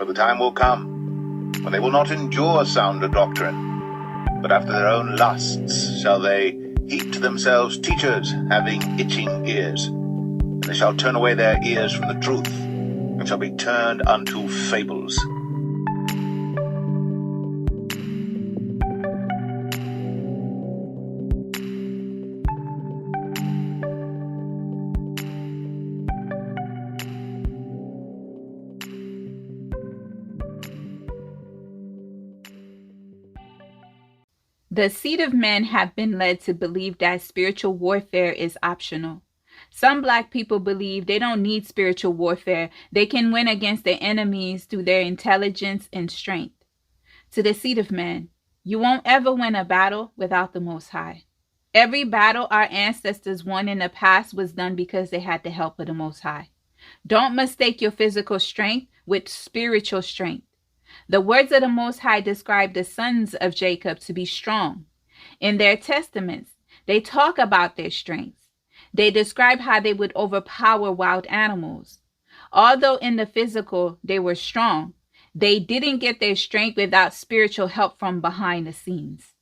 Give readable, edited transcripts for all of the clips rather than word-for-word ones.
For the time will come when they will not endure sounder doctrine, but after their own lusts shall they heap to themselves teachers having itching ears. And they shall turn away their ears from the truth, and shall be turned unto fables. The seed of men have been led to believe that spiritual warfare is optional. Some Black people believe they don't need spiritual warfare. They can win against their enemies through their intelligence and strength. To the seed of men, you won't ever win a battle without the Most High. Every battle our ancestors won in the past was done because they had the help of the Most High. Don't mistake your physical strength with spiritual strength. The words of the Most High describe the sons of Jacob to be strong. In their testaments, they talk about their strengths. They describe how they would overpower wild animals. Although in the physical they were strong, they didn't get their strength without spiritual help from behind the scenes.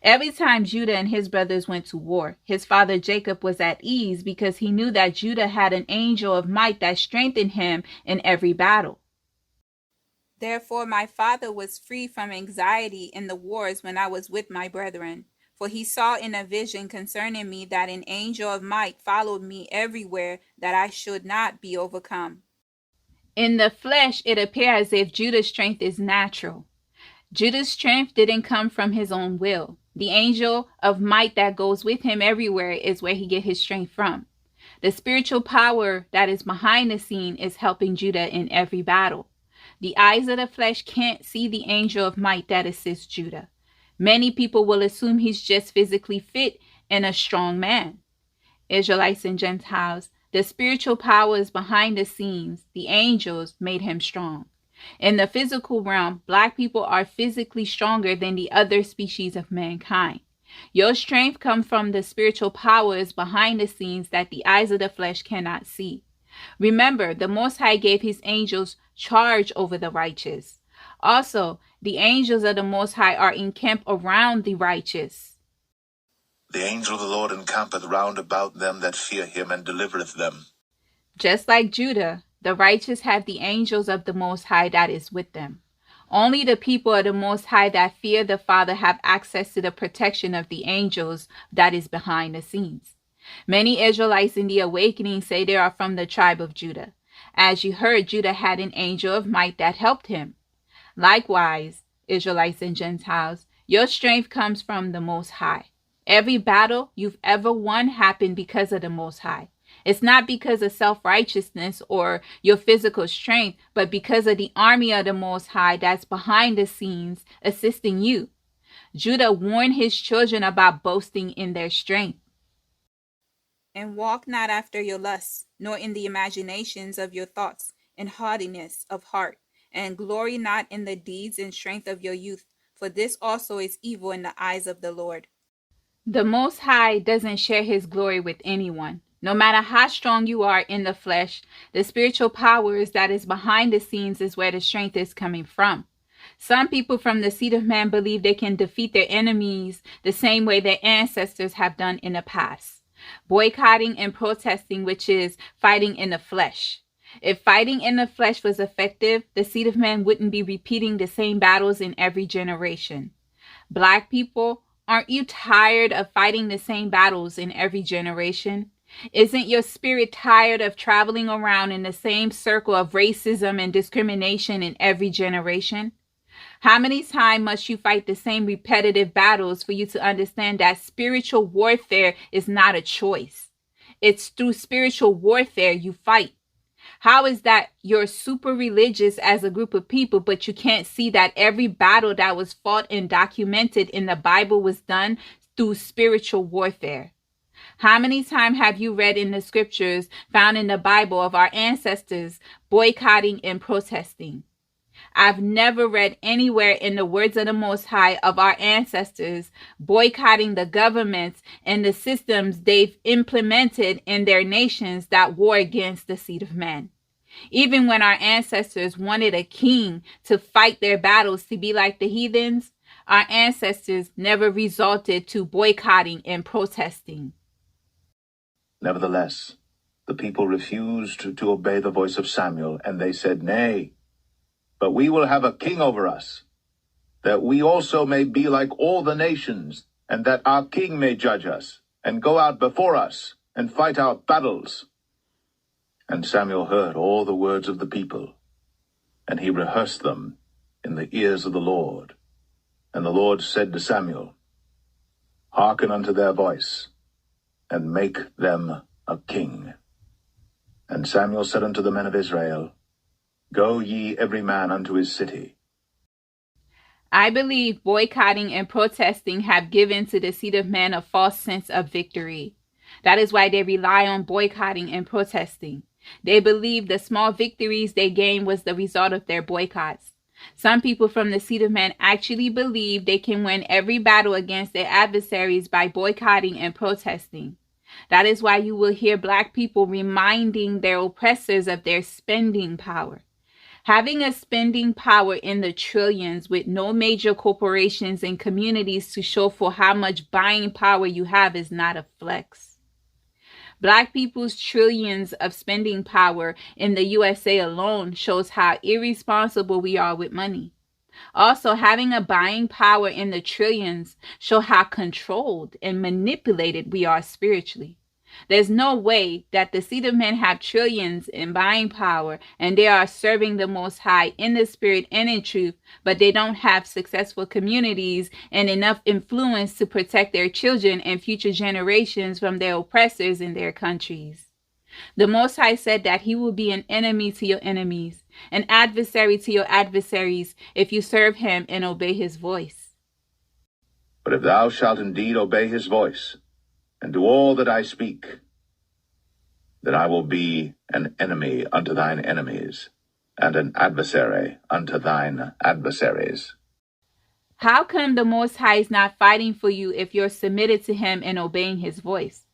Every time Judah and his brothers went to war, his father Jacob was at ease because he knew that Judah had an angel of might that strengthened him in every battle. Therefore, my father was free from anxiety in the wars when I was with my brethren. For he saw in a vision concerning me that an angel of might followed me everywhere, that I should not be overcome. In the flesh, it appears as if Judah's strength is natural. Judah's strength didn't come from his own will. The angel of might that goes with him everywhere is where he gets his strength from. The spiritual power that is behind the scene is helping Judah in every battle. The eyes of the flesh can't see the angel of might that assists Judah. Many people will assume he's just physically fit and a strong man. Israelites and Gentiles, the spiritual powers behind the scenes, the angels, made him strong. In the physical realm, Black people are physically stronger than the other species of mankind. Your strength comes from the spiritual powers behind the scenes that the eyes of the flesh cannot see. Remember, the Most High gave his angels charge over the righteous. Also, the angels of the Most High are encamped around the righteous. The angel of the Lord encampeth round about them that fear him, and delivereth them. Just like Judah, the righteous have the angels of the Most High that is with them. Only the people of the Most High that fear the Father have access to the protection of the angels that is behind the scenes. Many Israelites in the awakening say they are from the tribe of Judah. As you heard, Judah had an angel of might that helped him. Likewise, Israelites and Gentiles, your strength comes from the Most High. Every battle you've ever won happened because of the Most High. It's not because of self-righteousness or your physical strength, but because of the army of the Most High that's behind the scenes assisting you. Judah warned his children about boasting in their strength. And walk not after your lusts, nor in the imaginations of your thoughts, in haughtiness of heart, and glory not in the deeds and strength of your youth, for this also is evil in the eyes of the Lord. The Most High doesn't share his glory with anyone. No matter how strong you are in the flesh, the spiritual powers that is behind the scenes is where the strength is coming from. Some people from the seed of man believe they can defeat their enemies the same way their ancestors have done in the past. Boycotting and protesting, which is fighting in the flesh. If fighting in the flesh was effective, the seed of man wouldn't be repeating the same battles in every generation. Black people, aren't you tired of fighting the same battles in every generation? Isn't your spirit tired of traveling around in the same circle of racism and discrimination in every generation? How many times must you fight the same repetitive battles for you to understand that spiritual warfare is not a choice? It's through spiritual warfare you fight. How is that you're super religious as a group of people, but you can't see that every battle that was fought and documented in the Bible was done through spiritual warfare? How many times have you read in the scriptures found in the Bible of our ancestors boycotting and protesting? I've never read anywhere in the words of the Most High of our ancestors boycotting the governments and the systems they've implemented in their nations that war against the seed of man. Even when our ancestors wanted a king to fight their battles to be like the heathens, our ancestors never resorted to boycotting and protesting. Nevertheless, the people refused to obey the voice of Samuel, and they said, "Nay, but we will have a king over us, that we also may be like all the nations, and that our king may judge us, and go out before us, and fight our battles." And Samuel heard all the words of the people, and he rehearsed them in the ears of the Lord. And the Lord said to Samuel, "Hearken unto their voice, and make them a king." And Samuel said unto the men of Israel, "Go ye every man unto his city." I believe boycotting and protesting have given to the seed of man a false sense of victory. That is why they rely on boycotting and protesting. They believe the small victories they gained was the result of their boycotts. Some people from the seed of man actually believe they can win every battle against their adversaries by boycotting and protesting. That is why you will hear Black people reminding their oppressors of their spending power. Having a spending power in the trillions with no major corporations and communities to show for how much buying power you have is not a flex. Black people's trillions of spending power in the USA alone shows how irresponsible we are with money. Also, having a buying power in the trillions show how controlled and manipulated we are spiritually. There's no way that the seed of men have trillions in buying power and they are serving the Most High in the spirit and in truth, but they don't have successful communities and enough influence to protect their children and future generations from their oppressors in their countries. The Most High said that he will be an enemy to your enemies, an adversary to your adversaries, if you serve him and obey his voice. But if thou shalt indeed obey his voice, and do all that I speak, then I will be an enemy unto thine enemies, and an adversary unto thine adversaries. How come the Most High is not fighting for you if you're submitted to him and obeying his voice?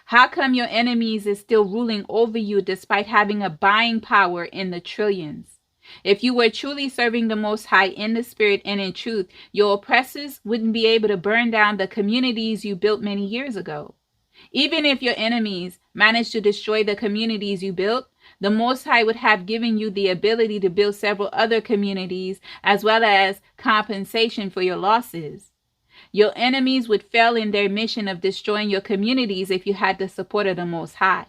How come your enemies is still ruling over you despite having a buying power in the trillions? If you were truly serving the Most High in the spirit and in truth, your oppressors wouldn't be able to burn down the communities you built many years ago. Even if your enemies managed to destroy the communities you built, the Most High would have given you the ability to build several other communities as well as compensation for your losses. Your enemies would fail in their mission of destroying your communities if you had the support of the Most High.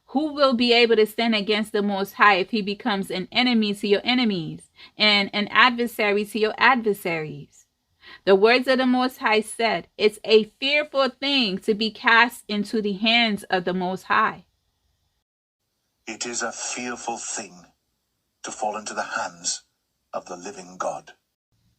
Who will be able to stand against the Most High if he becomes an enemy to your enemies and an adversary to your adversaries? The words of the Most High said, it's a fearful thing to be cast into the hands of the Most High. It is a fearful thing to fall into the hands of the living God.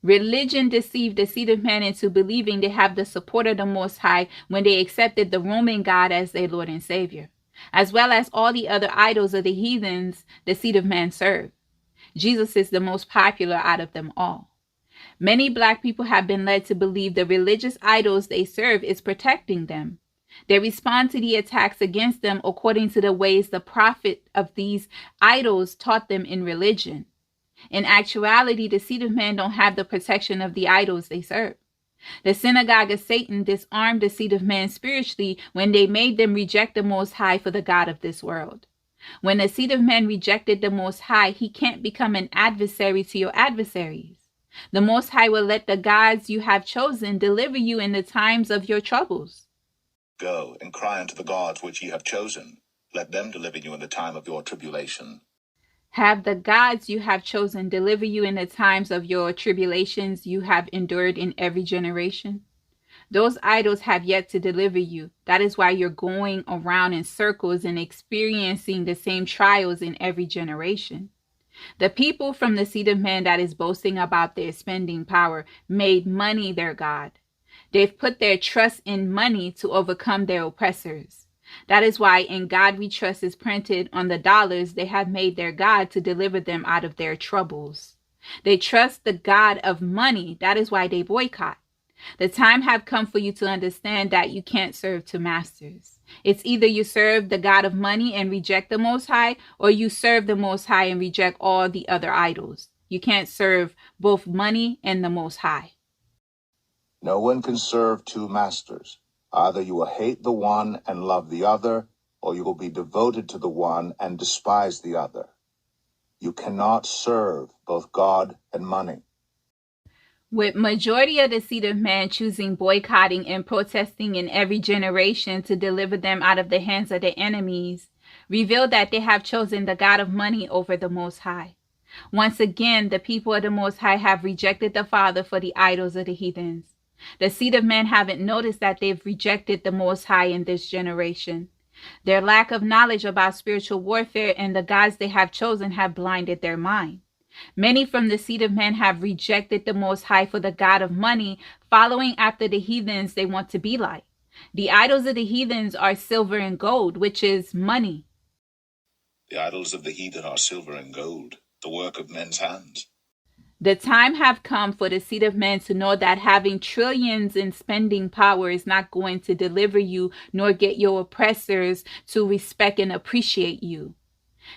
Religion deceived the seed of man into believing they have the support of the Most High when they accepted the Roman God as their Lord and Savior, as well as all the other idols of the heathens the seed of man serve. Jesus is the most popular out of them all. Many Black people have been led to believe the religious idols they serve is protecting them. They respond to the attacks against them according to the ways the prophet of these idols taught them in religion. In actuality, the seed of man don't have the protection of the idols they serve. The synagogue of Satan disarmed the seed of man spiritually when they made them reject the Most High for the God of this world. When the seed of man rejected the Most High, he can't become an adversary to your adversaries. The Most High will let the gods you have chosen deliver you in the times of your troubles. Go and cry unto the gods which ye have chosen. Let them deliver you in the time of your tribulation. Have the gods you have chosen deliver you in the times of your tribulations you have endured in every generation? Those idols have yet to deliver you. That is why you're going around in circles and experiencing the same trials in every generation. The people from the seed of man that is boasting about their spending power made money their God. They've put their trust in money to overcome their oppressors. That is why In God We Trust is printed on the dollars they have made their God to deliver them out of their troubles. They trust the God of money. That is why they boycott. The time have come for you to understand that you can't serve two masters. It's either you serve the God of money and reject the Most High, or you serve the Most High and reject all the other idols. You can't serve both money and the Most High. No one can serve two masters. Either you will hate the one and love the other, or you will be devoted to the one and despise the other. You cannot serve both God and money. With majority of the seed of man choosing boycotting and protesting in every generation to deliver them out of the hands of their enemies, reveal that they have chosen the God of money over the Most High. Once again, the people of the Most High have rejected the Father for the idols of the heathens. The seed of man haven't noticed that they've rejected the Most High in this generation. Their lack of knowledge about spiritual warfare and the gods they have chosen have blinded their mind. Many from the seed of man have rejected the Most High for the God of money, following after the heathens they want to be like. The idols of the heathens are silver and gold, which is money. The idols of the heathen are silver and gold, the work of men's hands. The time have come for the seed of man to know that having trillions in spending power is not going to deliver you nor get your oppressors to respect and appreciate you.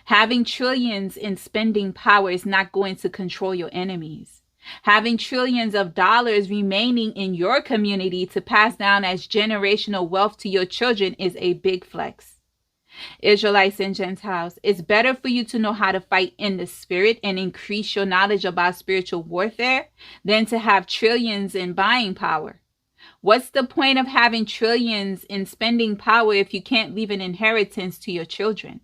Having trillions in spending power is not going to control your enemies. Having trillions of dollars remaining in your community to pass down as generational wealth to your children is a big flex. Israelites and Gentiles, it's better for you to know how to fight in the spirit and increase your knowledge about spiritual warfare than to have trillions in buying power. What's the point of having trillions in spending power if you can't leave an inheritance to your children?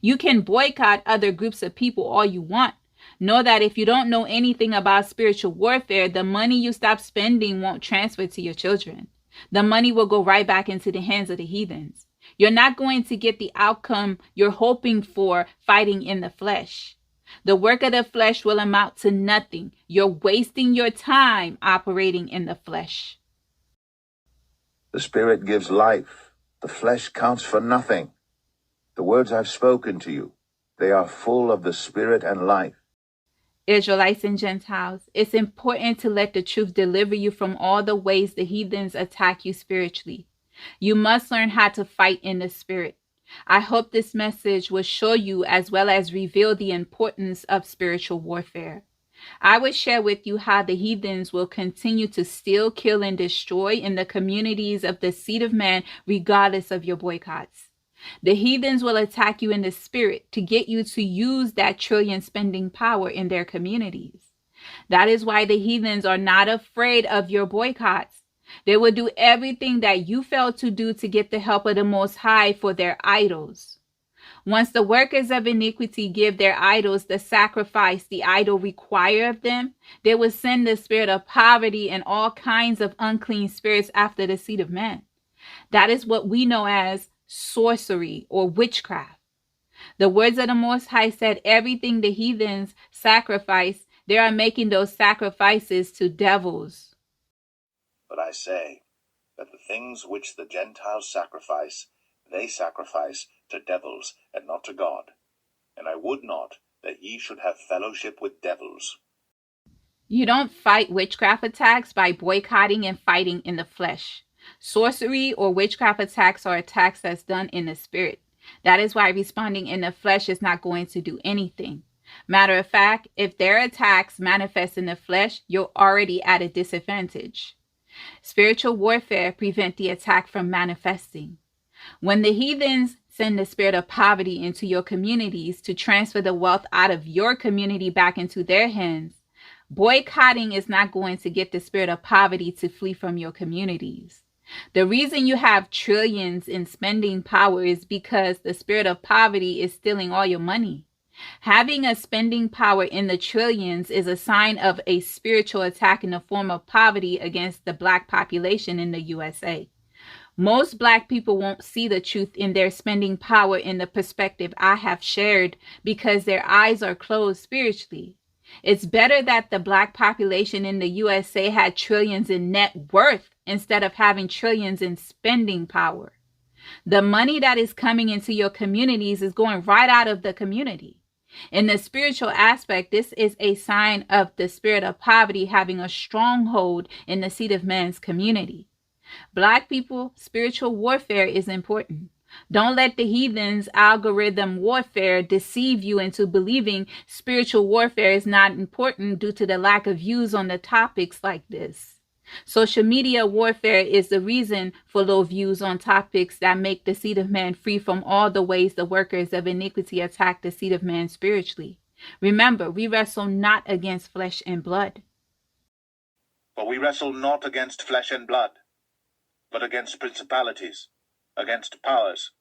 You can boycott other groups of people all you want. Know that if you don't know anything about spiritual warfare, the money you stop spending won't transfer to your children. The money will go right back into the hands of the heathens. You're not going to get the outcome you're hoping for fighting in the flesh. The work of the flesh will amount to nothing. You're wasting your time operating in the flesh. The Spirit gives life. The flesh counts for nothing. The words I've spoken to you, they are full of the Spirit and life. Israelites and Gentiles, it's important to let the truth deliver you from all the ways the heathens attack you spiritually. You must learn how to fight in the spirit. I hope this message will show you as well as reveal the importance of spiritual warfare. I will share with you how the heathens will continue to steal, kill, and destroy in the communities of the seed of man regardless of your boycotts. The heathens will attack you in the spirit to get you to use that trillion spending power in their communities. That is why the heathens are not afraid of your boycotts. They will do everything that you failed to do to get the help of the Most High for their idols. Once the workers of iniquity give their idols the sacrifice the idol require of them, they will send the spirit of poverty and all kinds of unclean spirits after the seed of men. That is what we know as sorcery or witchcraft. The words of the Most High said everything the heathens sacrifice, they are making those sacrifices to devils. But I say that the things which the Gentiles sacrifice, they sacrifice to devils and not to God. And I would not that ye should have fellowship with devils. You don't fight witchcraft attacks by boycotting and fighting in the flesh. Sorcery or witchcraft attacks are attacks that's done in the spirit. That is why responding in the flesh is not going to do anything. Matter of fact, if their attacks manifest in the flesh, you're already at a disadvantage. Spiritual warfare prevents the attack from manifesting. When the heathens send the spirit of poverty into your communities to transfer the wealth out of your community back into their hands, boycotting is not going to get the spirit of poverty to flee from your communities. The reason you have trillions in spending power is because the spirit of poverty is stealing all your money. Having a spending power in the trillions is a sign of a spiritual attack in the form of poverty against the Black population in the USA. Most Black people won't see the truth in their spending power in the perspective I have shared because their eyes are closed spiritually. It's better that the Black population in the USA had trillions in net worth instead of having trillions in spending power. The money that is coming into your communities is going right out of the community. In the spiritual aspect, this is a sign of the spirit of poverty having a stronghold in the seed of man's community. Black people, spiritual warfare is important. Don't let the heathens' algorithm warfare deceive you into believing spiritual warfare is not important due to the lack of views on the topics like this. Social media warfare is the reason for low views on topics that make the seed of man free from all the ways the workers of iniquity attack the seed of man spiritually. Remember, we wrestle not against flesh and blood. For we wrestle not against flesh and blood, but against principalities, against powers,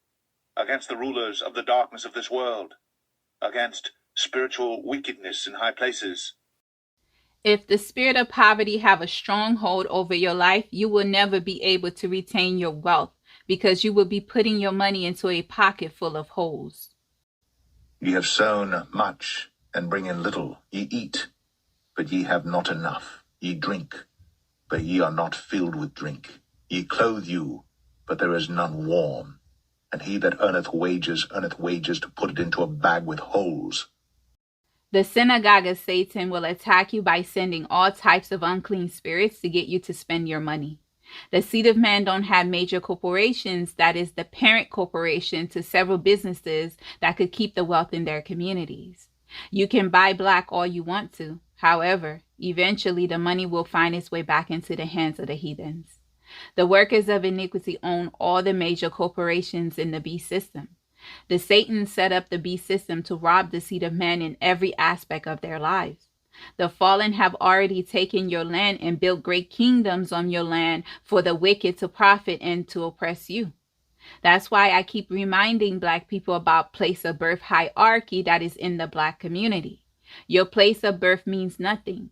against the rulers of the darkness of this world, against spiritual wickedness in high places. If the spirit of poverty have a stronghold over your life, you will never be able to retain your wealth because you will be putting your money into a pocket full of holes. Ye have sown much, and bring in little. Ye eat, but ye have not enough. Ye drink, but ye are not filled with drink. Ye clothe you, but there is none warm. And he that earneth wages to put it into a bag with holes. The synagogue of Satan will attack you by sending all types of unclean spirits to get you to spend your money. The seed of man don't have major corporations that is the parent corporation to several businesses that could keep the wealth in their communities. You can buy black all you want to. However, eventually the money will find its way back into the hands of the heathens. The workers of iniquity own all the major corporations in the beast system. The Satan set up the beast system to rob the seed of man in every aspect of their lives. The fallen have already taken your land and built great kingdoms on your land for the wicked to profit and to oppress you. That's why I keep reminding black people about place of birth hierarchy that is in the black community. Your place of birth means nothing.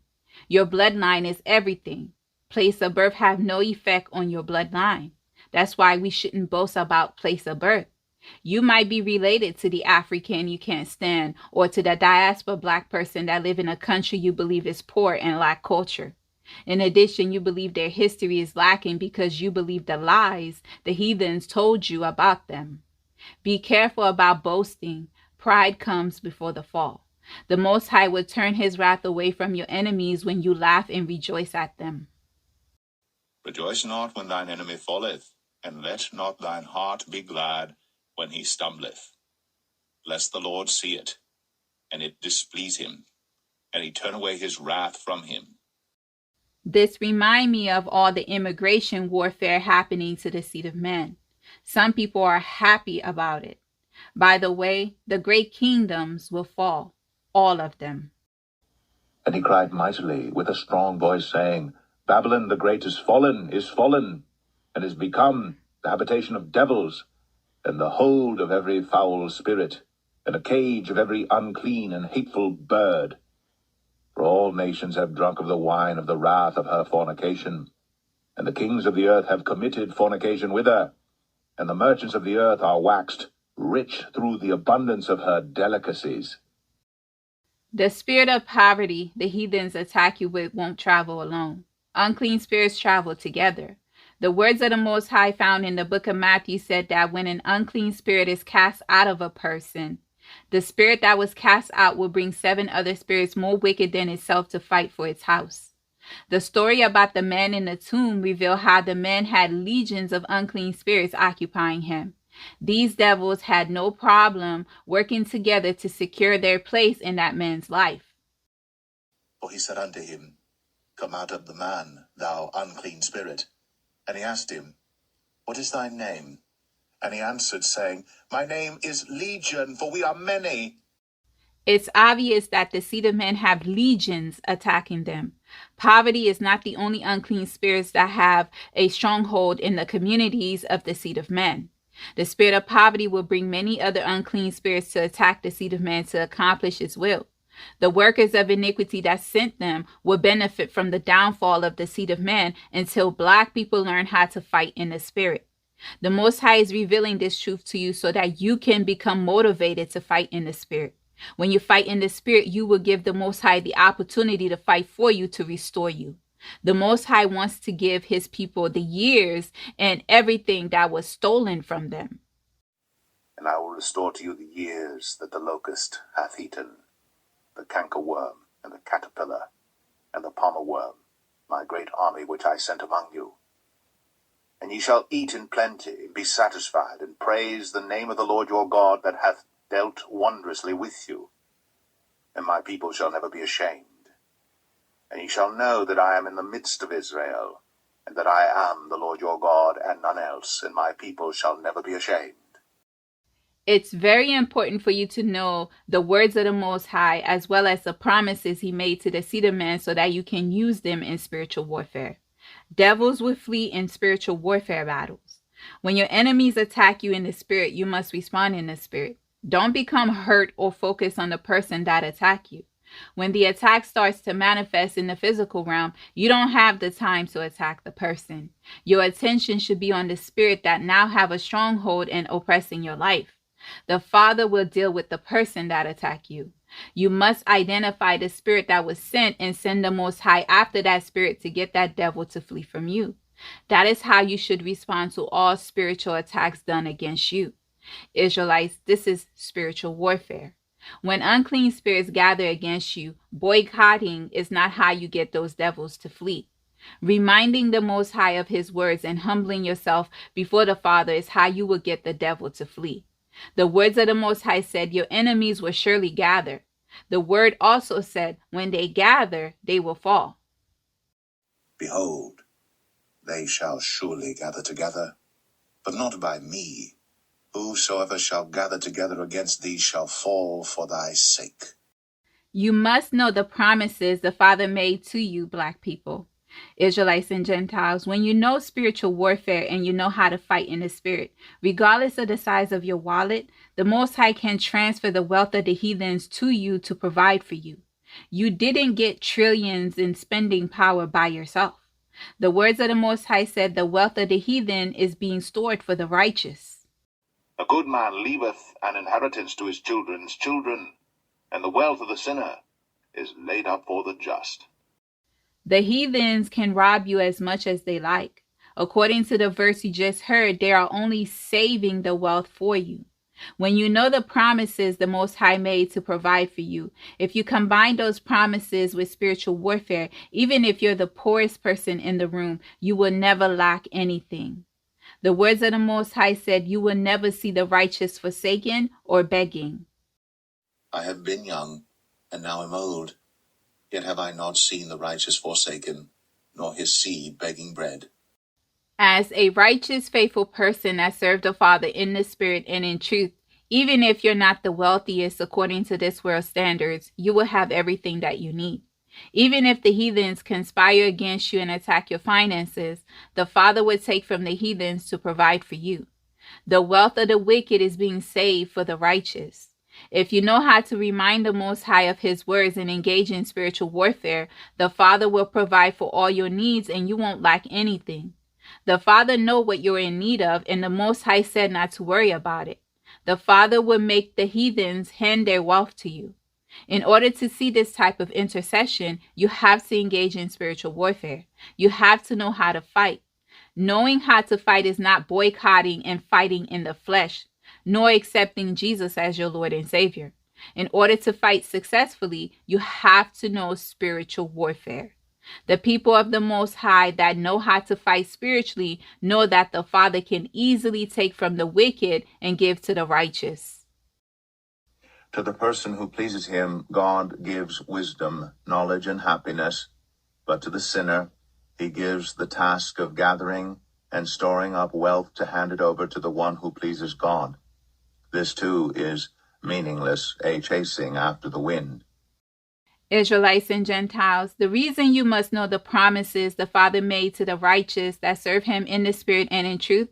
Your bloodline is everything. Place of birth have no effect on your bloodline. That's why we shouldn't boast about place of birth. You might be related to the African you can't stand, or to the diaspora black person that live in a country you believe is poor and lack culture. In addition, you believe their history is lacking because you believe the lies the heathens told you about them. Be careful about boasting. Pride comes before the fall. The Most High will turn his wrath away from your enemies when you laugh and rejoice at them. Rejoice not when thine enemy falleth, and let not thine heart be glad when he stumbleth, lest the Lord see it, and it displease him, and he turn away his wrath from him. This reminds me of all the immigration warfare happening to the seed of man. Some people are happy about it. By the way, the great kingdoms will fall, all of them. And he cried mightily with a strong voice, saying, Babylon the great is fallen, and is become the habitation of devils, and the hold of every foul spirit, and a cage of every unclean and hateful bird. For all nations have drunk of the wine of the wrath of her fornication, and the kings of the earth have committed fornication with her, and the merchants of the earth are waxed rich through the abundance of her delicacies. The spirit of poverty the heathens attack you with won't travel alone. Unclean spirits travel together. The words of the Most High found in the book of Matthew said that when an unclean spirit is cast out of a person, the spirit that was cast out will bring 7 other spirits more wicked than itself to fight for its house. The story about the man in the tomb revealed how the man had legions of unclean spirits occupying him. These devils had no problem working together to secure their place in that man's life. For he said unto him, Come out of the man, thou unclean spirit. And he asked him, What is thy name? And he answered, saying, My name is Legion, for we are many. It's obvious that the seed of men have legions attacking them. Poverty is not the only unclean spirits that have a stronghold in the communities of the seed of men. The spirit of poverty will bring many other unclean spirits to attack the seed of man to accomplish its will. The workers of iniquity that sent them will benefit from the downfall of the seed of man until black people learn how to fight in the spirit. The Most High is revealing this truth to you so that you can become motivated to fight in the spirit. When you fight in the spirit, you will give the Most High the opportunity to fight for you to restore you. The Most High wants to give his people the years and everything that was stolen from them. And I will restore to you the years that the locust hath eaten, the cankerworm and the caterpillar and the palmer worm, my great army which I sent among you. And ye shall eat in plenty, and be satisfied, and praise the name of the Lord your God that hath dealt wondrously with you. And my people shall never be ashamed. And ye shall know that I am in the midst of Israel, and that I am the Lord your God, and none else, and my people shall never be ashamed. It's very important for you to know the words of the Most High as well as the promises he made to the seed of man so that you can use them in spiritual warfare. Devils will flee in spiritual warfare battles. When your enemies attack you in the spirit, you must respond in the spirit. Don't become hurt or focus on the person that attacked you. When the attack starts to manifest in the physical realm, you don't have the time to attack the person. Your attention should be on the spirit that now have a stronghold and oppressing your life. The Father will deal with the person that attack you. You must identify the spirit that was sent and send the Most High after that spirit to get that devil to flee from you. That is how you should respond to all spiritual attacks done against you. Israelites, this is spiritual warfare. When unclean spirits gather against you, boycotting is not how you get those devils to flee. Reminding the Most High of his words and humbling yourself before the Father is how you will get the devil to flee. The words of the Most High said, your enemies will surely gather. The word also said, when they gather, they will fall. Behold, they shall surely gather together, but not by me. Whosoever shall gather together against thee shall fall for thy sake. You must know the promises the Father made to you, Black people, Israelites and Gentiles. When you know spiritual warfare and you know how to fight in the spirit, regardless of the size of your wallet, the Most High can transfer the wealth of the heathens to you to provide for you. You didn't get trillions in spending power by yourself. The words of the Most High said the wealth of the heathen is being stored for the righteous. A good man leaveth an inheritance to his children's children, and the wealth of the sinner is laid up for the just. The heathens can rob you as much as they like. According to the verse you just heard, they are only saving the wealth for you. When you know the promises the Most High made to provide for you, if you combine those promises with spiritual warfare, even if you're the poorest person in the room, you will never lack anything. The words of the Most High said, you will never see the righteous forsaken or begging. I have been young, and now am old, yet have I not seen the righteous forsaken, nor his seed begging bread. As a righteous, faithful person that served the Father in the Spirit and in truth, even if you're not the wealthiest according to this world's standards, you will have everything that you need. Even if the heathens conspire against you and attack your finances, the Father would take from the heathens to provide for you. The wealth of the wicked is being saved for the righteous. If you know how to remind the Most High of his words and engage in spiritual warfare, the Father will provide for all your needs and you won't lack anything. The Father knows what you're in need of, and the Most High said not to worry about it. The Father will make the heathens hand their wealth to you. In order to see this type of intercession, you have to engage in spiritual warfare. You have to know how to fight. Knowing how to fight is not boycotting and fighting in the flesh, nor accepting Jesus as your Lord and Savior. In order to fight successfully, you have to know spiritual warfare. The people of the Most High that know how to fight spiritually know that the Father can easily take from the wicked and give to the righteous. To the person who pleases him, God gives wisdom, knowledge, and happiness. But to the sinner, he gives the task of gathering and storing up wealth to hand it over to the one who pleases God. This too is meaningless, a chasing after the wind. Israelites and Gentiles, the reason you must know the promises the Father made to the righteous that serve him in the Spirit and in truth,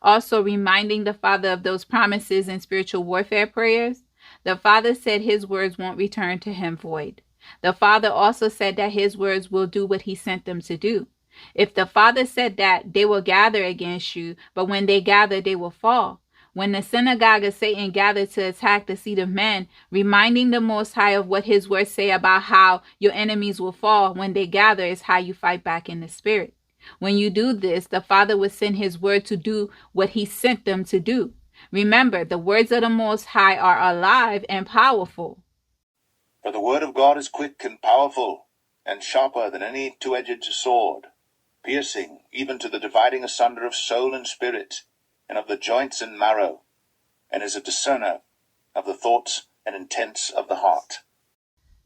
also reminding the Father of those promises in spiritual warfare prayers. The Father said his words won't return to him void. The Father also said that his words will do what he sent them to do. If the Father said that they will gather against you, but when they gather, they will fall. When the synagogue of Satan gathered to attack the seed of man, reminding the Most High of what his words say about how your enemies will fall when they gather is how you fight back in the Spirit. When you do this, the Father will send his word to do what he sent them to do. Remember, the words of the Most High are alive and powerful. For the word of God is quick and powerful, and sharper than any two-edged sword, piercing even to the dividing asunder of soul and spirit, and of the joints and marrow, and is a discerner of the thoughts and intents of the heart.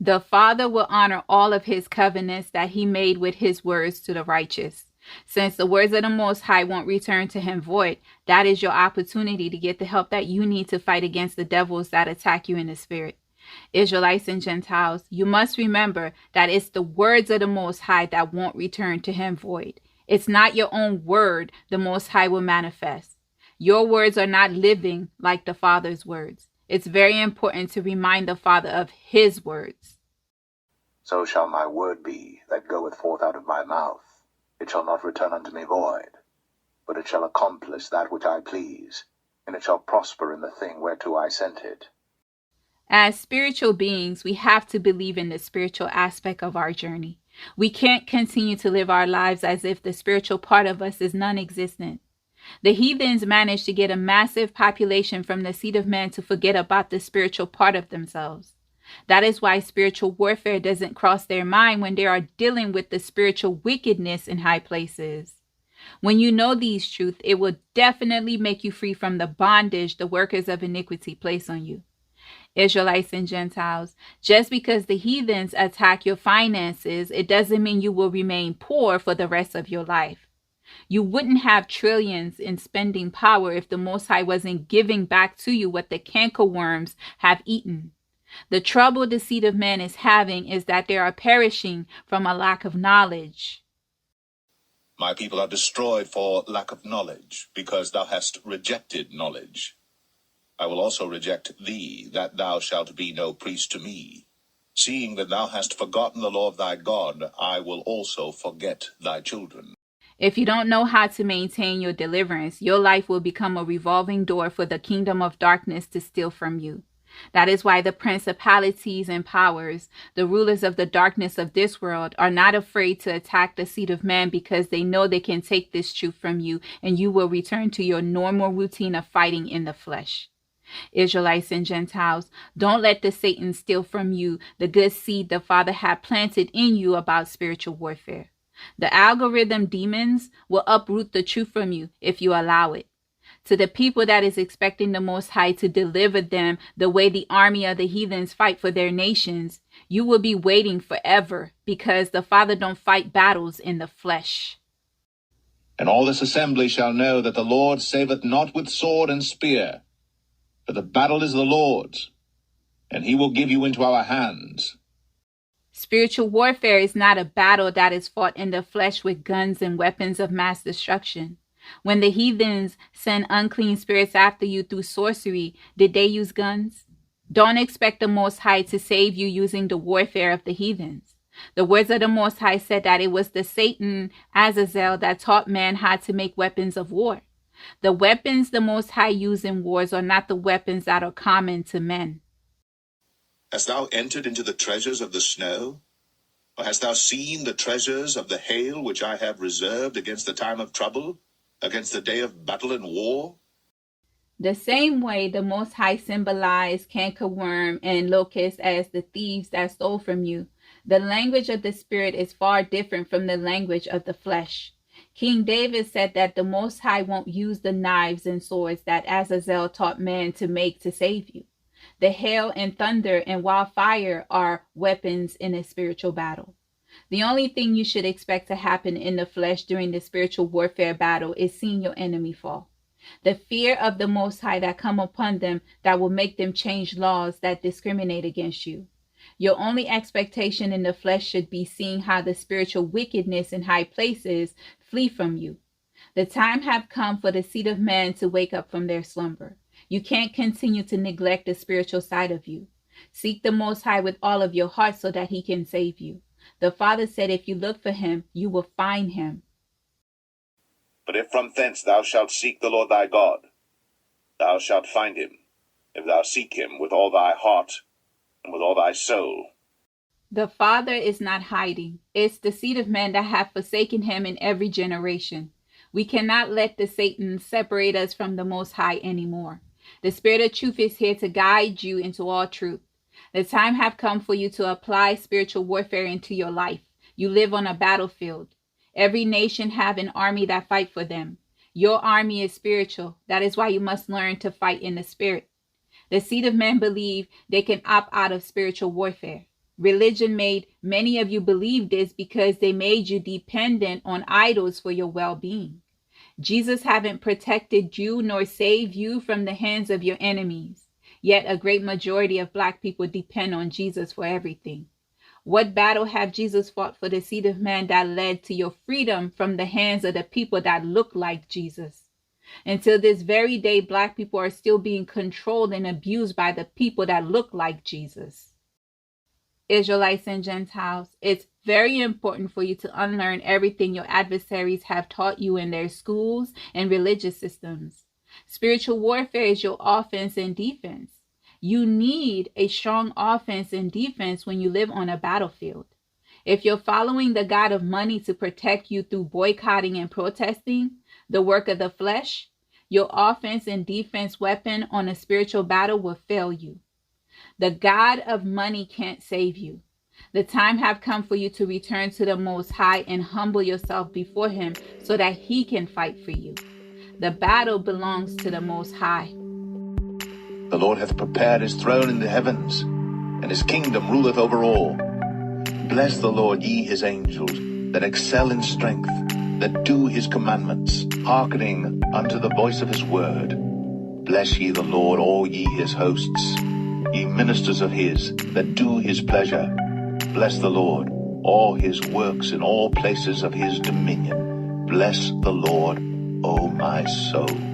The Father will honor all of his covenants that he made with his words to the righteous. Since the words of the Most High won't return to him void, that is your opportunity to get the help that you need to fight against the devils that attack you in the spirit. Israelites and Gentiles, you must remember that it's the words of the Most High that won't return to him void. It's not your own word the Most High will manifest. Your words are not living like the Father's words. It's very important to remind the Father of his words. So shall my word be that goeth forth out of my mouth. It shall not return unto me void, but it shall accomplish that which I please, and it shall prosper in the thing whereto I sent it. As spiritual beings, we have to believe in the spiritual aspect of our journey. We can't continue to live our lives as if the spiritual part of us is non-existent. The heathens managed to get a massive population from the seed of man to forget about the spiritual part of themselves. That is why spiritual warfare doesn't cross their mind when they are dealing with the spiritual wickedness in high places. When you know these truths, it will definitely make you free from the bondage the workers of iniquity place on you. Israelites and Gentiles, just because the heathens attack your finances, it doesn't mean you will remain poor for the rest of your life. You wouldn't have trillions in spending power if the Most High wasn't giving back to you what the cankerworms have eaten. The trouble the seed of man is having is that they are perishing from a lack of knowledge. My people are destroyed for lack of knowledge, because thou hast rejected knowledge. I will also reject thee, that thou shalt be no priest to me. Seeing that thou hast forgotten the law of thy God, I will also forget thy children. If you don't know how to maintain your deliverance, your life will become a revolving door for the kingdom of darkness to steal from you. That is why the principalities and powers, the rulers of the darkness of this world, are not afraid to attack the seed of man, because they know they can take this truth from you and you will return to your normal routine of fighting in the flesh. Israelites and Gentiles, don't let the Satan steal from you the good seed the Father had planted in you about spiritual warfare. The algorithm demons will uproot the truth from you if you allow it. To the people that is expecting the Most High to deliver them the way the army of the heathens fight for their nations, you will be waiting forever, because the Father don't fight battles in the flesh. And all this assembly shall know that the Lord saveth not with sword and spear, for the battle is the Lord's, and he will give you into our hands. Spiritual warfare is not a battle that is fought in the flesh with guns and weapons of mass destruction. When the heathens send unclean spirits after you through sorcery, did they use guns? Don't expect the Most High to save you using the warfare of the heathens. The words of the Most High said that it was the Satan, Azazel, that taught man how to make weapons of war. The weapons the Most High used in wars are not the weapons that are common to men. Hast thou entered into the treasures of the snow? Or hast thou seen the treasures of the hail which I have reserved against the time of trouble, against the day of battle and war? The same way the Most High symbolized cankerworm and locust as the thieves that stole from you, the language of the Spirit is far different from the language of the flesh. King David said that the Most High won't use the knives and swords that Azazel taught man to make to save you. The hail and thunder and wildfire are weapons in a spiritual battle. The only thing you should expect to happen in the flesh during the spiritual warfare battle is seeing your enemy fall. The fear of the Most High that come upon them that will make them change laws that discriminate against you. Your only expectation in the flesh should be seeing how the spiritual wickedness in high places flee from you. The time have come for the seed of man to wake up from their slumber. You can't continue to neglect the spiritual side of you. Seek the Most High with all of your heart so that he can save you. The Father said if you look for him, you will find him. But if from thence thou shalt seek the Lord thy God, thou shalt find him, if thou seek him with all thy heart and with all thy soul. The Father is not hiding. It's the seed of man that have forsaken him in every generation. We cannot let the Satan separate us from the Most High anymore. The Spirit of truth is here to guide you into all truth. The time have come for you to apply spiritual warfare into your life. You live on a battlefield. Every nation have an army that fight for them. Your army is spiritual. That is why you must learn to fight in the spirit. The seed of men believe they can opt out of spiritual warfare. Religion made many of you believe this because they made you dependent on idols for your well-being. Jesus haven't protected you nor saved you from the hands of your enemies. Yet a great majority of Black people depend on Jesus for everything. What battle have Jesus fought for the seed of man that led to your freedom from the hands of the people that look like Jesus? Until this very day, Black people are still being controlled and abused by the people that look like Jesus. Israelites and Gentiles, it's very important for you to unlearn everything your adversaries have taught you in their schools and religious systems. Spiritual warfare is your offense and defense. You need a strong offense and defense when you live on a battlefield. If you're following the God of money to protect you through boycotting and protesting, the work of the flesh, your offense and defense weapon on a spiritual battle will fail you. The God of money can't save you. The time have come for you to return to the Most High and humble yourself before Him so that He can fight for you. The battle belongs to the Most High. The Lord hath prepared his throne in the heavens, and his kingdom ruleth over all. Bless the Lord, ye his angels, that excel in strength, that do his commandments, hearkening unto the voice of his word. Bless ye the Lord, all ye his hosts, ye ministers of his, that do his pleasure. Bless the Lord, all his works in all places of his dominion. Bless the Lord, O my soul.